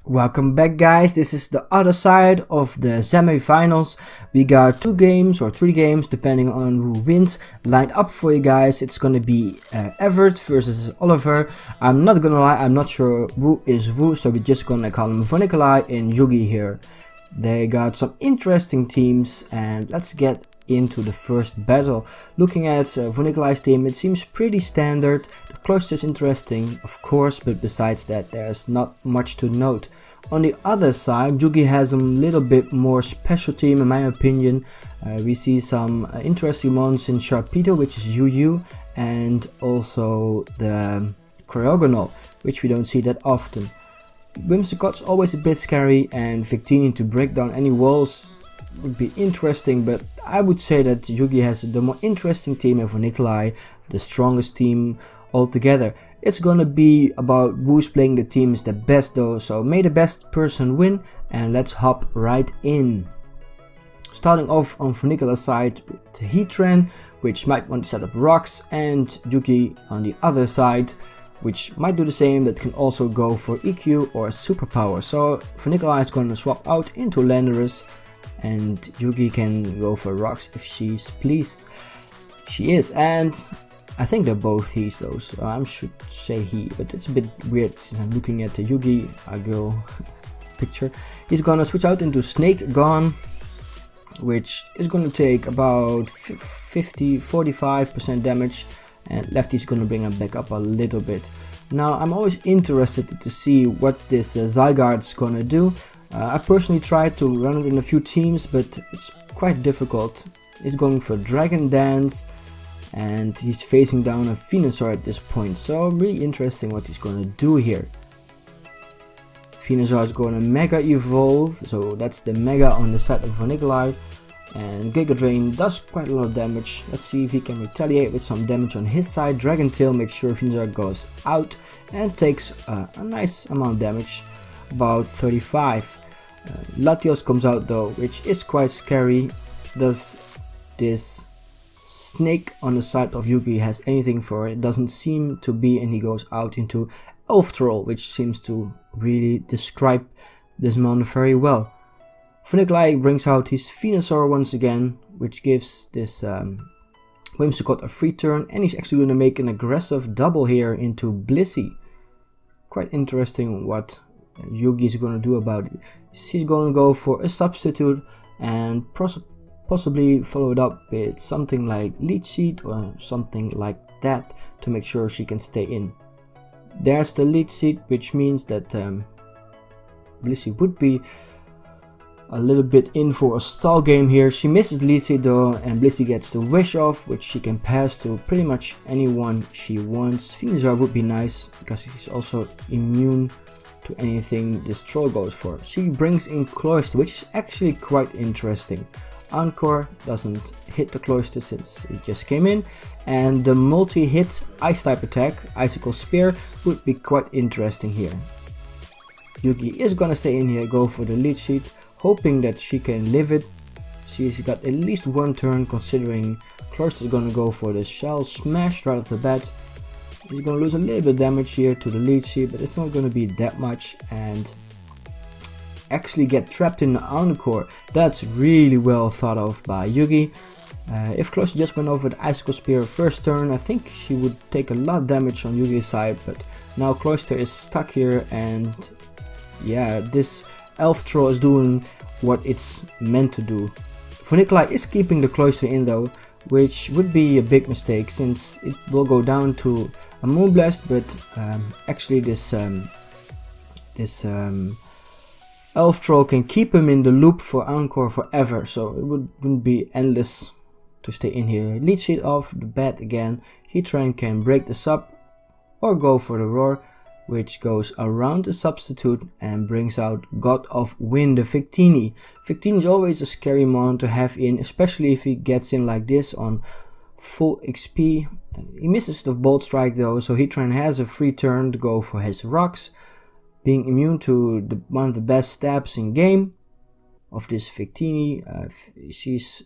Welcome back, guys. This is the other side of the semi-finals. We got 2 games or 3 games depending on who wins lined up for you guys. It's gonna be Evert versus Olivier. I'm not gonna lie, I'm not sure who is who, so we're just gonna call them Vonnicolai and Yugi here. They got some interesting teams, and let's get into the first battle. Looking at Vonnicolai's team, it seems pretty standard. The cluster is interesting, of course, but besides that there's not much to note. On the other side, Yugi has a little bit more special team in my opinion. We see some interesting ones in Sharpedo, which is Yu, and also the Cryogonal, which we don't see that often. Whimsicott's always a bit scary, and Victini to break down any walls would be interesting, but I would say that Yugi has the more interesting team and Vonnicolai the strongest team altogether. It's gonna be about who's playing the teams the best though, so may the best person win, and let's hop right in. Starting off on Vonnicolai's side with Heatran, which might want to set up rocks, and Yugi on the other side, which might do the same but can also go for EQ or superpower. So Vonnicolai is gonna swap out into Landorus, and Yugi can go for rocks if she's pleased. She is, and I think they're both he's though, so I should say he, but it's a bit weird since I'm looking at the Yugi girl picture. He's gonna switch out into Snake Gone, which is gonna take about 45% damage, and Lefty's gonna bring him back up a little bit. Now I'm always interested to see what this Zygarde is gonna do. I personally tried to run it in a few teams, but it's quite difficult. He's going for Dragon Dance, and he's facing down a Venusaur at this point, so really interesting what he's gonna do here. Venusaur is gonna Mega Evolve, so that's the Mega on the side of Vonnicolai, and Giga Drain does quite a lot of damage. Let's see if he can retaliate with some damage on his side. Dragon Tail makes sure Venusaur goes out and takes a nice amount of damage, about 35. Latios comes out though, which is quite scary. Does this snake on the side of Yugi has anything for it? Doesn't seem to be, and he goes out into Elf Troll, which seems to really describe this mon very well. Vonnicolai brings out his Venusaur once again, which gives this Whimsicott a free turn, and he's actually going to make an aggressive double here into Blissey. Quite interesting what Yugi is going to do about it. She's going to go for a substitute and possibly follow it up with something like Leech Seed or something like that to make sure she can stay in. There's the Leech Seed, which means that Blissey would be a little bit in for a stall game here. She misses Leech Seed though, and Blissey gets the Wish Off, which she can pass to pretty much anyone she wants. Venusaur would be nice because he's also immune to anything this troll goes for. She brings in Cloyster, which is actually quite interesting. Encore doesn't hit the Cloyster since it just came in, and the multi-hit ice type attack, Icicle Spear, would be quite interesting here. Yugi is gonna stay in here, go for the Leech Seed, hoping that she can live it. She's got at least one turn, considering Cloyster is gonna go for the Shell Smash right off the bat. He's gonna lose a little bit of damage here to the Leech Seed, but it's not gonna be that much, and actually get trapped in the Encore. That's really well thought of by Yugi. If Cloyster just went over the Icicle Spear first turn, I think she would take a lot of damage on Yugi's side, but now Cloyster is stuck here, and yeah, this Elf Troll is doing what it's meant to do. Vonnicolai is keeping the Cloyster in though, which would be a big mistake since it will go down to a Moonblast, but actually this Elf Troll can keep him in the loop for Encore forever, so it wouldn't be endless to stay in here. Leech Seed off the bat again. Heatran can break the sub or go for the Roar, which goes around the substitute and brings out God of Wind, the Victini. Victini is always a scary mon to have in, especially if he gets in like this on full XP. He misses the Bolt Strike though, so Heatran has a free turn to go for his rocks, being immune to one of the best stabs in game of this Victini. She's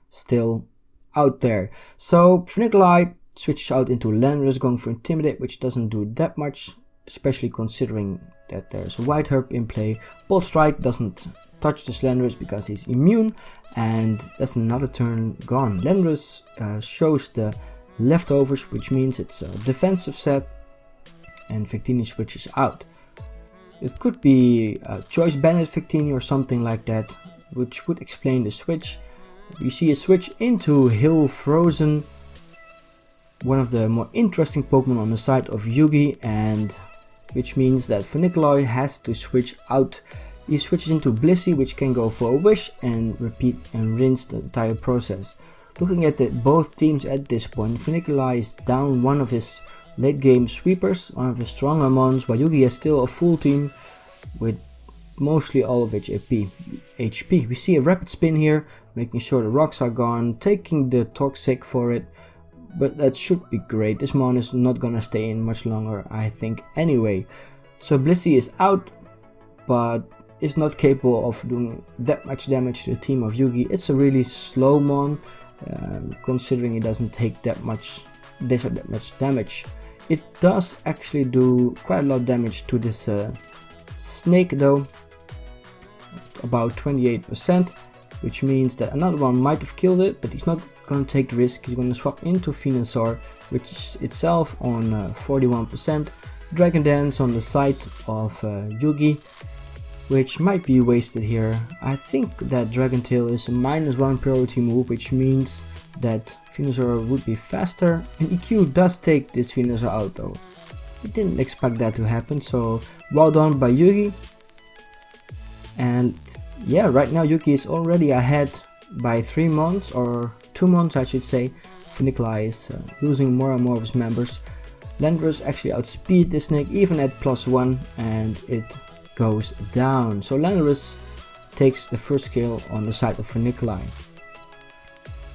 still out there. So Vonnicolai switches out into Landorus, going for Intimidate, which doesn't do that much, especially considering that there's a White Herb in play. Bolt Strike doesn't touch the Slenderous because he's immune, and that's another turn gone. Slenderous shows the leftovers, which means it's a defensive set, and Victini switches out. It could be a Choice Bandit Victini or something like that, which would explain the switch. You see a switch into Hill Frozen, one of the more interesting Pokemon on the side of Yugi, and which means that Vonnicolai has to switch out. He switches into Blissey, which can go for a Wish and repeat and rinse the entire process. Looking at both teams at this point, Vonnicolai is down one of his late game sweepers, one of his stronger mons, while Yugi has still a full team with mostly all of its HP. We see a rapid spin here, making sure the rocks are gone, taking the Toxic for it, but that should be great. This mon is not gonna stay in much longer, I think, anyway. So Blissey is out, but is not capable of doing that much damage to the team of Yugi. It's a really slow mon, considering it doesn't take that much damage. It does actually do quite a lot of damage to this snake though, about 28%, which means that another one might have killed it, but he's not going to take the risk. He's going to swap into Venusaur, which is itself on 41%, Dragon Dance on the side of Yugi, which might be wasted here. I think that Dragon Tail is a -1 priority move, which means that Venusaur would be faster, and EQ does take this Venusaur out though. I didn't expect that to happen, so well done by Yugi. And yeah, right now Yugi is already ahead by 3 months, or 2 months I should say. Vonnicolai is losing more and more of his members. Landorus actually outspeed this snake even at +1, and it goes down. So Landorus takes the first kill on the side of Vonnicolai.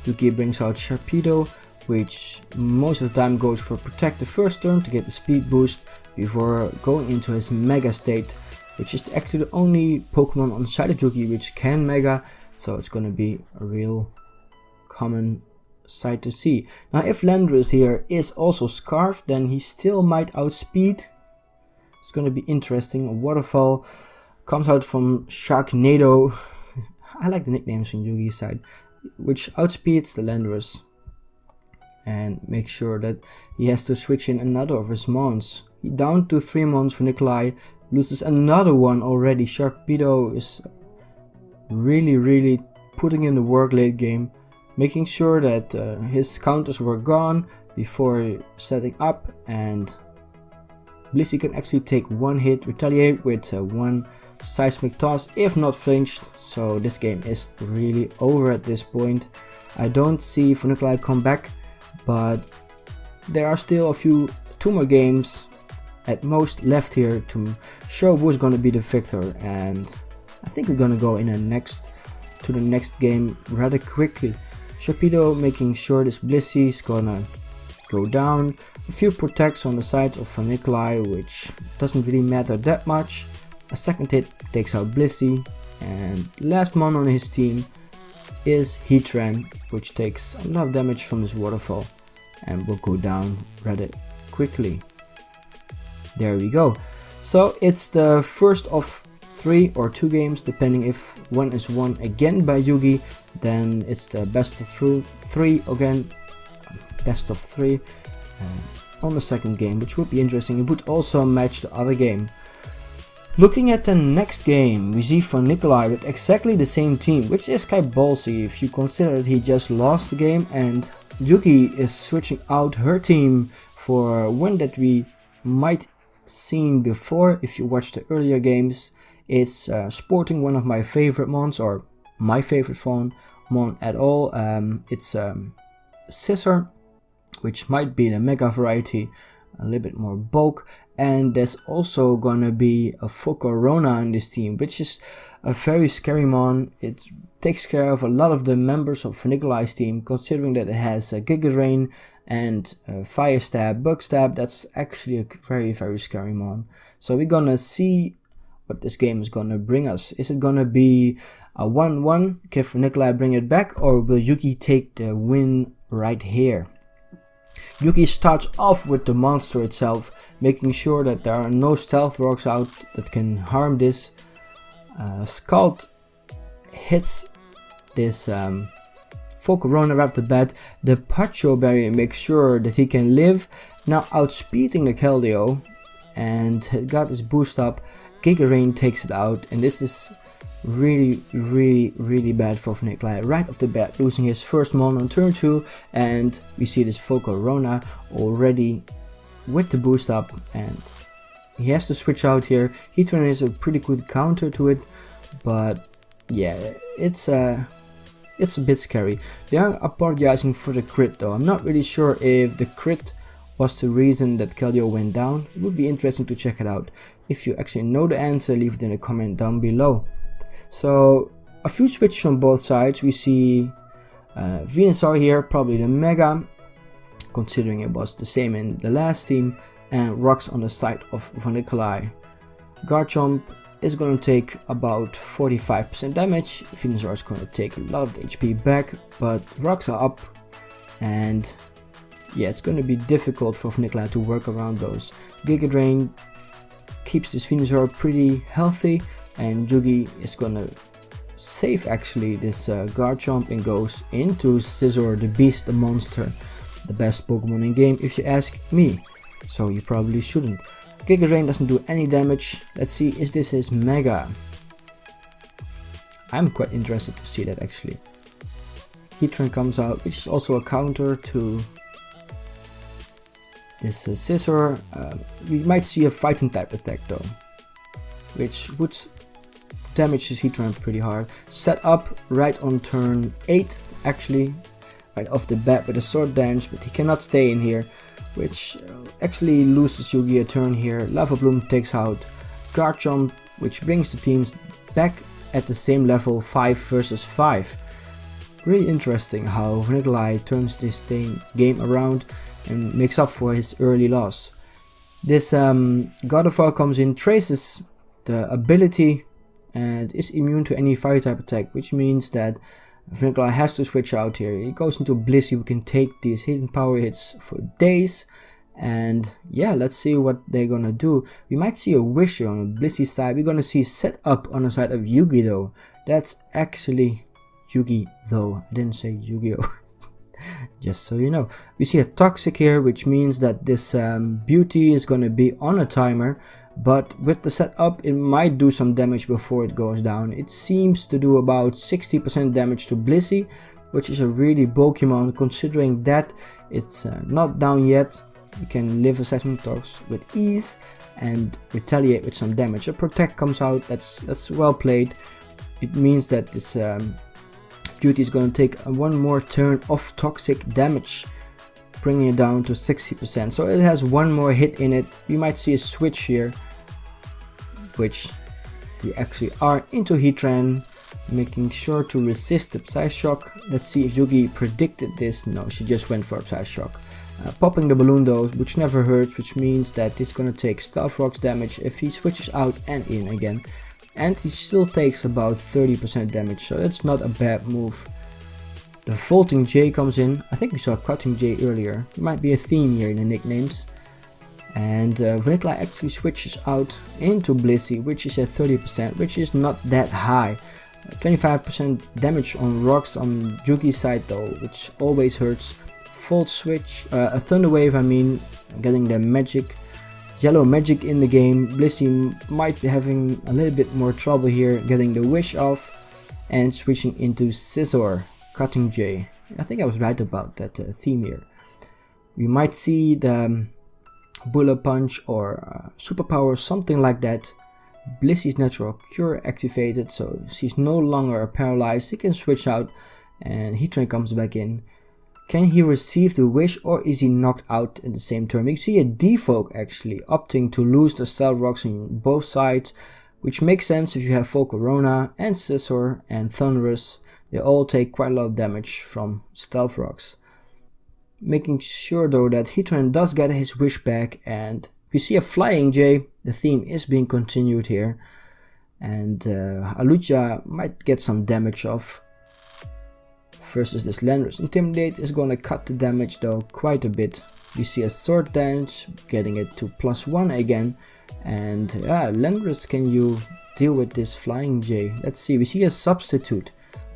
Yugi brings out Sharpedo, which most of the time goes for Protect the first turn to get the speed boost before going into his Mega state, which is actually the only Pokemon on the side of Yugi which can Mega, so it's gonna be a real common sight to see. Now if Landorus here is also Scarf, then he still might outspeed. It's gonna be interesting. A Waterfall comes out from Sharknado. I like the nicknames from Yugi's side, which outspeeds the Landorus and makes sure that he has to switch in another of his mons. He down to 3 mons for Vonnicolai, loses another one already. Sharpedo is really putting in the work late game, making sure that his counters were gone before setting up, and Blissey can actually take 1 hit, retaliate with 1 seismic toss if not flinched, so this game is really over at this point. I don't see Vonnicolai come back, but there are still 2 more games at most left here to show who's gonna be the victor, and I think we're gonna go in to the next game rather quickly. Sharpedo making sure this Blissey is gonna go down. A few protects on the sides of Vonnicolai, which doesn't really matter that much. A second hit takes out Blissey, and last mon on his team is Heatran, which takes a lot of damage from his Waterfall and will go down rather quickly. There we go. So it's the first of 3 or 2 games, depending if one is won again by Yugi, then it's the best of 3 again, best of 3 on the second game, which would be interesting. It would also match the other game. Looking at the next game, we see Vonnicolai with exactly the same team, which is kind of ballsy if you consider that he just lost the game, and Yugi is switching out her team for one that we might seen before if you watched the earlier games. It's sporting one of my favorite mons, or my favorite mon at all. It's Scissor, which might be the Mega variety, a little bit more bulk, and there's also gonna be a Volcarona in this team, which is a very scary mon. It takes care of a lot of the members of Vonnicolai's team, considering that it has a Giga Drain and Fire Stab, Bug Stab. That's actually a very scary mon. So we're gonna see what this game is gonna bring us. Is it gonna be a 1-1? Can Vonnicolai bring it back, or will Yugi take the win right here? Yugi starts off with the monster itself, making sure that there are no stealth rocks out that can harm this. Scald hits this Volcarona right off the bat. The Pacho Berry makes sure that he can live, now outspeeding the Keldeo, and it got his boost up. Giga Rain takes it out, and this is really bad for Vonnicolai right off the bat, losing his first mon on turn 2, and we see this Volcarona already with the boost up, and he has to switch out here. Heatran is a pretty good counter to it, but yeah, it's a bit scary. They are apologizing for the crit though. I'm not really sure if the crit was the reason that Keldeo went down. It would be interesting to check it out. If you actually know the answer, leave it in a comment down below. So a few switches on both sides. We see Venusaur here, probably the Mega, considering it was the same in the last team, and Rocks on the side of Vonnicolai. Garchomp is going to take about 45% damage. Venusaur is going to take a lot of the HP back, but Rocks are up, and yeah, it's going to be difficult for Vonnicolai to work around those. Giga Drain keeps this Venusaur pretty healthy, and Yugi is going to save actually this Garchomp and goes into Scizor, the beast, the monster, the best Pokemon in game if you ask me, so you probably shouldn't. Giga Drain doesn't do any damage. Let's see, is this his Mega? I'm quite interested to see that actually. Heatran comes out, which is also a counter to this Scizor. We might see a fighting type attack though, which would damage his Heatran pretty hard. Set up right on turn 8 actually, right off the bat with a sword dance, but he cannot stay in here, which actually loses Yugi a turn here. Lava Bloom takes out Garchomp, which brings the teams back at the same level, 5 versus 5. Really interesting how Vonnicolai turns this game around and makes up for his early loss. This Gardevoir comes in, traces the ability, and is immune to any fire type attack, which means that Vonnicolai has to switch out here. He goes into Blissey, who can take these hidden power hits for days, and yeah, let's see what they're gonna do. We might see a Wish here on the Blissey side. We're gonna see Set Up on the side of Yugi though. That's actually Yugi though, I didn't say Yu-Gi-Oh! Just so you know. We see a Toxic here, which means that this Beauty is gonna be on a timer, but with the setup it might do some damage before it goes down. It seems to do about 60% damage to Blissey, which is a really bulky amount considering that it's not down yet. You can live assessment talks with ease and retaliate with some damage. A Protect comes out, that's well played. It means that this Beauty is going to take one more turn of toxic damage, bringing it down to 60%. So it has one more hit in it. We might see a switch here, which we actually are into Heatran, making sure to resist the Psy-Shock. Let's see if Yugi predicted this. No, she just went for a Psy-Shock. Popping the balloon though, which never hurts, which means that he's gonna take Stealth Rocks damage if he switches out and in again. And he still takes about 30% damage, so it's not a bad move. The Vaulting J comes in. I think we saw Cutting J earlier. There might be a theme here in the nicknames. And Vonnicolai actually switches out into Blissey, which is at 30%, which is not that high. 25% damage on rocks on Yugi's side though, which always hurts. Volt Switch, a Thunder Wave I mean, getting the magic, yellow magic in the game. Blissey might be having a little bit more trouble here getting the Wish off and switching into Scizor, Cutting J. I think I was right about that theme here. We might see the Bullet Punch or Superpower, something like that. Blissey's Natural Cure activated, so she's no longer paralyzed. She can switch out and Heatran comes back in. Can he receive the Wish or is he knocked out in the same turn? You see a Defoke actually opting to lose the Stealth Rocks on both sides, which makes sense if you have Volcarona and Scizor and Thunderous. They all take quite a lot of damage from Stealth Rocks. Making sure though that Heatran does get his Wish back, and we see a Flying J. The theme is being continued here, and Alucha might get some damage off. Versus this Landorus. Intimidate is gonna cut the damage though quite a bit. We see a sword dance, getting it to +1 again. And yeah, Landorus, can you deal with this Flying J? Let's see, we see a substitute,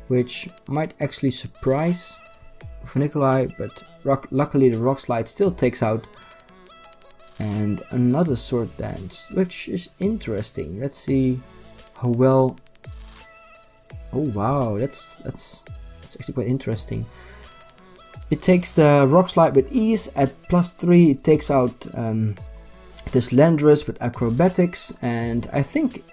which might actually surprise Vonnicolai, but luckily the Rock Slide still takes out. And another sword dance, which is interesting. Let's see how well. Oh wow, that's actually quite interesting. It takes the Rock Slide with ease at +3. It takes out this Landorus with acrobatics, and I think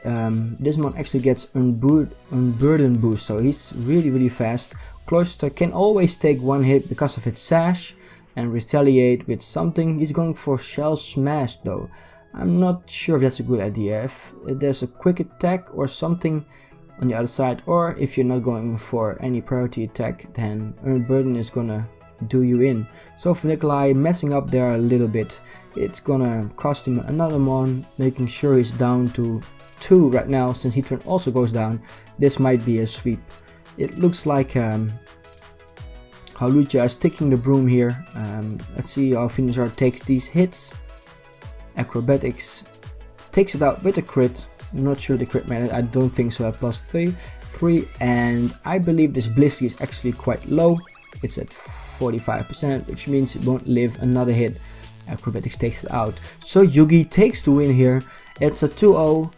this one actually gets unburden boost, so he's really fast. Cloister can always take one hit because of its sash and retaliate with something. He's going for Shell Smash though. I'm not sure if that's a good idea. If there's a quick attack or something on the other side, or if you're not going for any priority attack, then Unburden is gonna do you in. So Vonnicolai messing up there a little bit. It's gonna cost him another mon, making sure he's down to 2 right now. Since Heatran also goes down, this might be a sweep. It looks like how Lugia is taking the broom here. Let's see how Venusaur takes these hits. Acrobatics takes it out with a crit. I'm not sure the crit matters, I don't think so, at +3, and I believe this Blissey is actually quite low. It's at 45%, which means it won't live another hit. Acrobatics takes it out. So Yugi takes the win here. It's a 2-0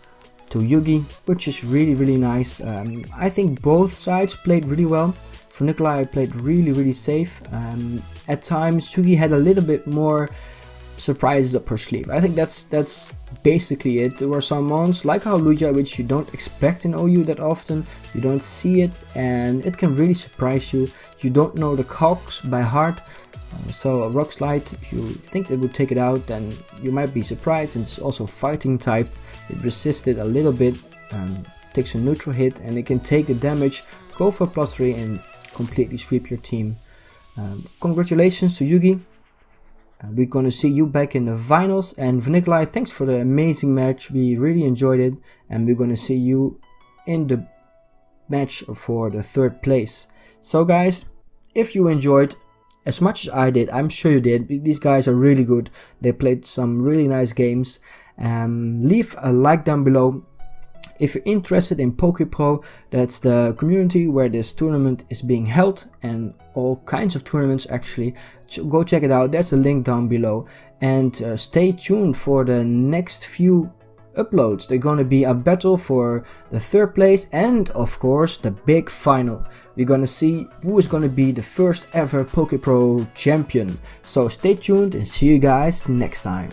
to Yugi, which is really nice. I think both sides played really well. Vonnicolai played really safe. At times Yugi had a little bit more surprises up her sleeve. I think that's basically it. There were some mons like how Lugia, which you don't expect in OU that often. You don't see it, and it can really surprise you. You don't know the cogs by heart. So a Rock Slide, if you think it would take it out, then you might be surprised. It's also fighting type. It resisted a little bit, takes a neutral hit, and it can take the damage, go for +3 and completely sweep your team. Congratulations to Yugi. We're gonna see you back in the finals, and Vonnicolai, thanks for the amazing match. We really enjoyed it, and we're gonna see you in the match for the 3rd place. So guys, if you enjoyed as much as I did, I'm sure you did. These guys are really good. They played some really nice games. Leave a like down below. If you're interested in PokéPro, that's the community where this tournament is being held, and all kinds of tournaments actually. Go check it out, there's a link down below. And stay tuned for the next few uploads. They're gonna be a battle for the 3rd place, and of course the big final. We're gonna see who is gonna be the first ever PokéPro champion. So stay tuned and see you guys next time.